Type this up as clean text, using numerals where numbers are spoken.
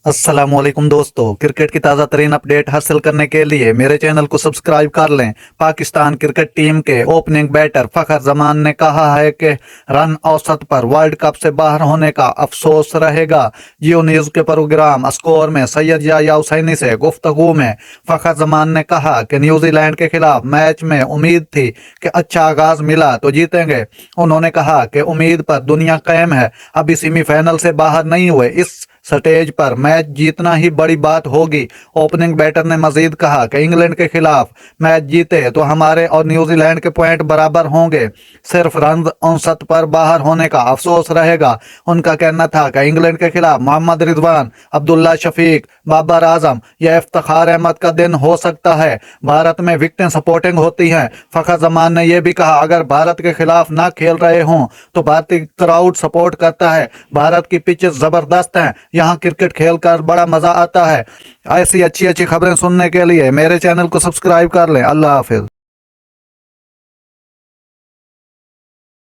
अस्सलाम वालेकुम दोस्तों, क्रिकेट की ताज़ा तरीन अपडेट हासिल करने के लिए मेरे चैनल को सब्सक्राइब कर लें। पाकिस्तान क्रिकेट टीम के ओपनिंग बैटर फखर जमान ने कहा है कि रन औसत पर वर्ल्ड कप से बाहर होने का अफसोस रहेगा। जियो न्यूज़ के प्रोग्राम स्कोर में सैयद याह्या हुसैनी से गुफ्तगू में फखर जमान ने कहा कि न्यूजीलैंड के खिलाफ मैच में उम्मीद थी कि अच्छा आगाज मिला तो जीतेंगे। उन्होंने कहा कि उम्मीद पर दुनिया कायम है, अभी सेमीफाइनल से बाहर नहीं हुए, इस स्टेज पर मैच जीतना ही बड़ी बात होगी। ओपनिंग बैटर ने मजीद कहा कि इंग्लैंड के खिलाफ मैच जीते तो हमारे और न्यूजीलैंड के पॉइंट बराबर होंगे, सिर्फ रन औसत पर बाहर होने का अफसोस रहेगा। उनका कहना था कि इंग्लैंड के खिलाफ मोहम्मद रिजवान, अब्दुल्ला शफीक, बाबर आजम या इफ्तिखार अहमद का दिन हो सकता है। भारत में विकेटें सपोर्टिंग होती हैं। फखर जमान ने यह भी कहा अगर भारत के खिलाफ ना खेल रहे हों तो भारतीय क्राउड सपोर्ट करता है। भारत की पिचेस जबरदस्त हैं, यहाँ क्रिकेट खेलकर बड़ा मजा आता है। ऐसी अच्छी अच्छी खबरें सुनने के लिए मेरे चैनल को सब्सक्राइब कर लें। अल्लाह हाफिज।